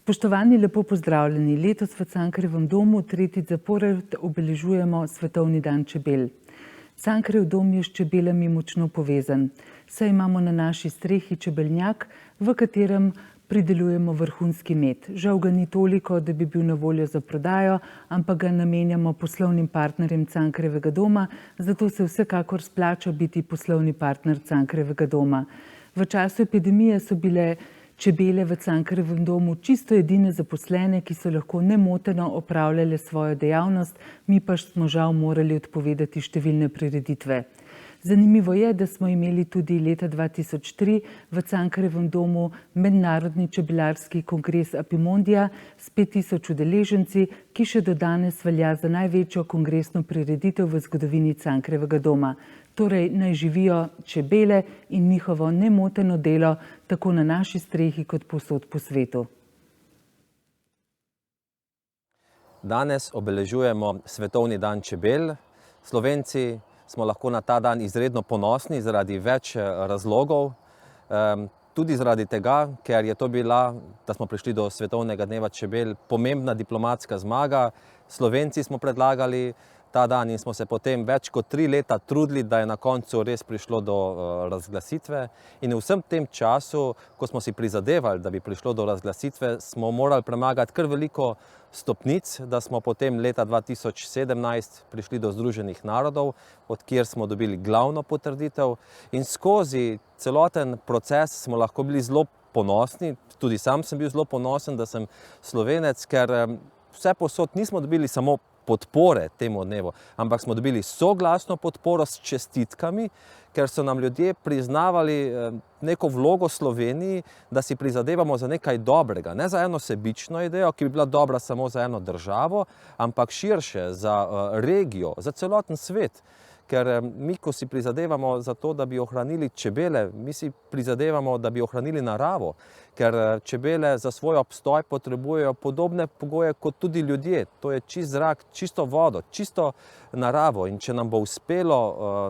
Spoštovani, lepo pozdravljeni. Letos v Cankarjevem domu tretjič zapored obeležujemo Svetovni dan čebel. Cankarjev dom je s čebelami močno povezan, saj imamo na naši strehi čebeljak, v katerem pridelujemo vrhunski med. Žal ga ni toliko, da bi bil na voljo za prodajo, ampak ga namenjamo poslovnim partnerjem Cankarjevega doma, zato se vsekakor splača biti poslovni partner Cankarjevega doma. V času epidemije so bile čebele v Cankarjevem domu čisto edine zaposlene, ki so lahko nemoteno opravljale svojo dejavnost, mi pa smo žal morali odpovedati številne prireditve. Zanimivo je, da smo imeli tudi leta 2003 v Cankarjevem domu mednarodni čebelarski kongres Apimondija s 5000 udeleženci, ki še do danes velja za največjo kongresno prireditev v zgodovini Cankarjevega doma. Torej naj živijo čebele in njihovo nemoteno delo tako na naši strehi kot povsod po svetu. Danes obeležujemo Svetovni dan čebel. Slovenci smo lahko na ta dan izredno ponosni zaradi več razlogov. Tudi zaradi tega, ker je to bila, da smo prišli do Svetovnega dneva čebel, pomembna diplomatska zmaga. Slovenci smo predlagali ta dan in smo se potem več kot 3 leta trudili, da je na koncu res prišlo do razglasitve. In v vsem tem času, ko smo si prizadevali, da bi prišlo do razglasitve, smo morali premagati kar veliko stopnic, da smo potem leta 2017 prišli do Združenih narodov, od kjer smo dobili glavno potrditev. In skozi celoten proces smo lahko bili zelo ponosni, tudi sam sem bil zelo ponosen, da sem Slovenec, ker vse povsod nismo dobili samo podpore temu dnevu, ampak smo dobili soglasno podporo s čestitkami, ker so nam ljudje priznavali neko vlogo Sloveniji, da si prizadevamo za nekaj dobrega, ne za eno sebično idejo, ki bi bila dobra samo za eno državo, ampak širše, za regijo, za celoten svet. Ker mi, ko si prizadevamo za to, da bi ohranili čebele, mi si prizadevamo, da bi ohranili naravo, ker čebele za svoj obstoj potrebujejo podobne pogoje kot tudi ljudje. To je čist zrak, čisto vodo, čisto naravo. In če nam bo uspelo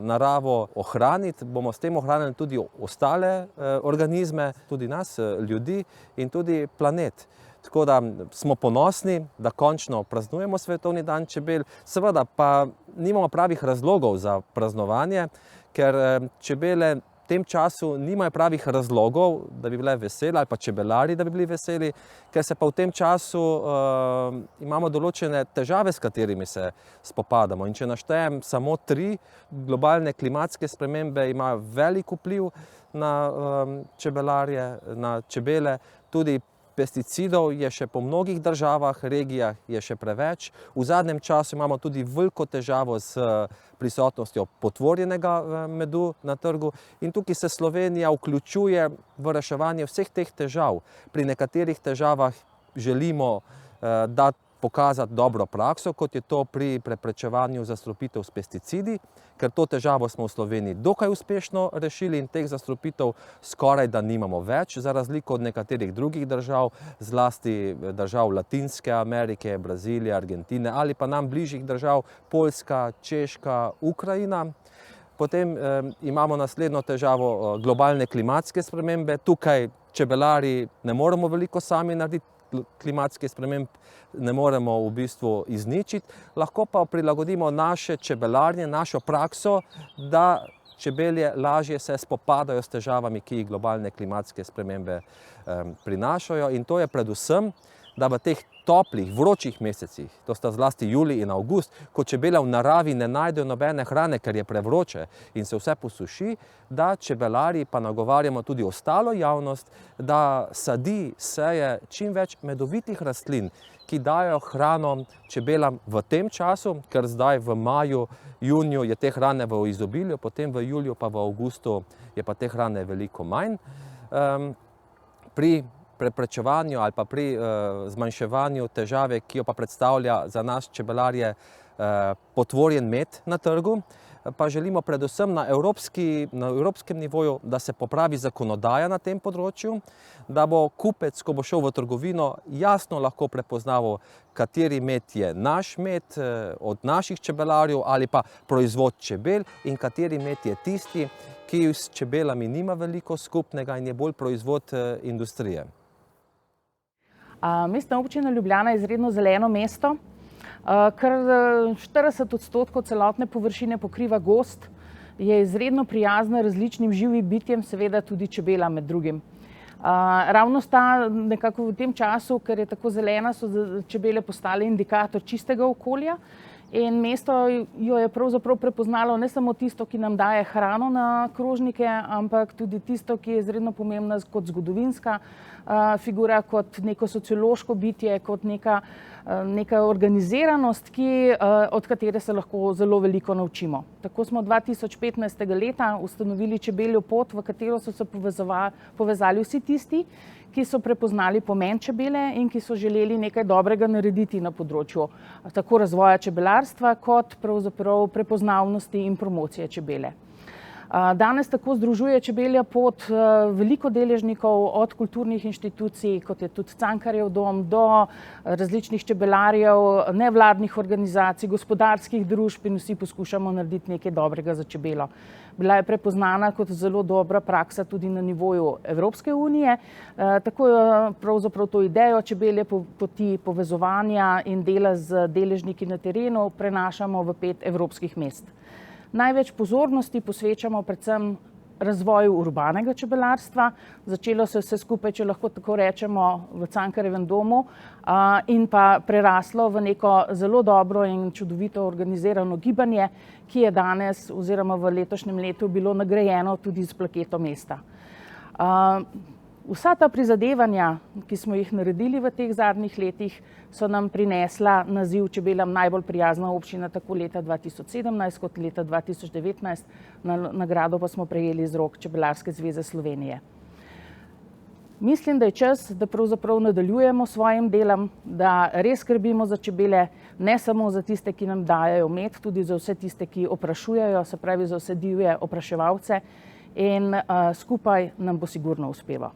naravo ohraniti, bomo s tem ohranili tudi ostale organizme, tudi nas, ljudi in tudi planet. Tako da smo ponosni, da končno praznujemo Svetovni dan čebel. Seveda pa nimamo pravih razlogov za praznovanje, ker čebele v tem času nimajo pravih razlogov, da bi bile vesele, ali pa čebelari, da bi bili veseli, ker se pa v tem času imamo določene težave, s katerimi se spopadamo. In če naštejem samo 3, globalne klimatske spremembe imajo velik vpliv na čebelarje, na čebele, tudi pesticidov je še po mnogih državah, regijah je še preveč. V zadnjem času imamo tudi veliko težavo s prisotnostjo potvorjenega medu na trgu in tukaj se Slovenija vključuje v reševanje vseh teh težav. Pri nekaterih težavah želimo pokazati dobro prakso, kot je to pri preprečevanju zastrupitev s pesticidi, ker to težavo smo v Sloveniji dokaj uspešno rešili in teh zastrupitev skoraj da nimamo več, za razliko od nekaterih drugih držav, zlasti držav Latinske Amerike, Brazilije, Argentine ali pa nam bližjih držav, Poljska, Češka, Ukrajina. Potem imamo naslednjo težavo globalne klimatske spremembe. Tukaj čebelari ne moremo veliko sami narediti, klimatske sprememb ne moremo v bistvu izničiti, lahko pa prilagodimo naše čebelarjenje, našo prakso, da čebelje lažje se spopadajo s težavami, ki jih globalne klimatske spremembe prinašajo. In to je predvsem, da v teh toplih, vročih mesecih, to sta zlasti julij in avgust, ko čebele v naravi ne najdejo nobene hrane, ker je prevroče in se vse posuši, da čebelari pa nagovarjamo tudi ostalo javnost, da sadi, seje čim več medovitih rastlin, ki dajo hrano čebelam v tem času, ker zdaj v maju, juniju je te hrane v izobilju, potem v juliju pa v avgustu je pa te hrane veliko manj. Pri preprečevanju ali pa pri zmanjševanju težave, ki jo pa predstavlja za nas čebelarje potvorjen med na trgu, pa želimo predvsem na evropskem nivoju, da se popravi zakonodaja na tem področju, da bo kupec, ko bo šel v trgovino, jasno lahko prepoznaval, kateri med je naš med od naših čebelarjev ali pa proizvod čebel in kateri med je tisti, ki s čebelami nima veliko skupnega in je bolj proizvod industrije. Mestna občina Ljubljana je izredno zeleno mesto, kar 40% celotne površine pokriva gozd, je izredno prijazna različnim živim bitjem, seveda tudi čebelam med drugim. Ravno sta nekako v tem času, ker je tako zelena, so čebele postale indikator čistega okolja in mesto jo je pravzaprav prepoznalo ne samo tisto, ki nam daje hrano na krožnike, ampak tudi tisto, ki je izredno pomembna kot zgodovinska figura, kot neko sociološko bitje, kot neka organiziranost, od katere se lahko zelo veliko naučimo. Tako smo 2015. leta ustanovili Čebeljo pot, v katero so se povezali vsi tisti, ki so prepoznali pomen čebele in ki so želeli nekaj dobrega narediti na področju tako razvoja čebelarstva, kot pravzaprav prepoznavnosti in promocije čebele. Danes tako združuje Čebelja pot veliko deležnikov, od kulturnih inštitucij, kot je tudi Cankarjev dom, do različnih čebelarjev, nevladnih organizacij, gospodarskih družb in vsi poskušamo narediti nekaj dobrega za čebelo. Bila je prepoznana kot zelo dobra praksa tudi na nivoju Evropske unije, tako pravzaprav to idejo Čebelje poti, povezovanja in dela z deležniki na terenu prenašamo v 5 evropskih mest. Največ pozornosti posvečamo predvsem razvoju urbanega čebelarstva. Začelo se vse skupaj, če lahko tako rečemo, v Cankarjevem domu in pa preraslo v neko zelo dobro in čudovito organizirano gibanje, ki je danes oziroma v letošnjem letu bilo nagrajeno tudi s plaketo mesta. Vsa ta prizadevanja, ki smo jih naredili v teh zadnjih letih, so nam prinesla naziv čebelam najbolj prijazna občina tako leta 2017 kot leta 2019. Nagrado pa smo prejeli iz rok Čebelarske zveze Slovenije. Mislim, da je čas, da pravzaprav nadaljujemo s svojim delom, da res skrbimo za čebele, ne samo za tiste, ki nam dajejo med, tudi za vse tiste, ki oprašujejo, se pravi za vse divje opraševalce, in skupaj nam bo sigurno uspelo.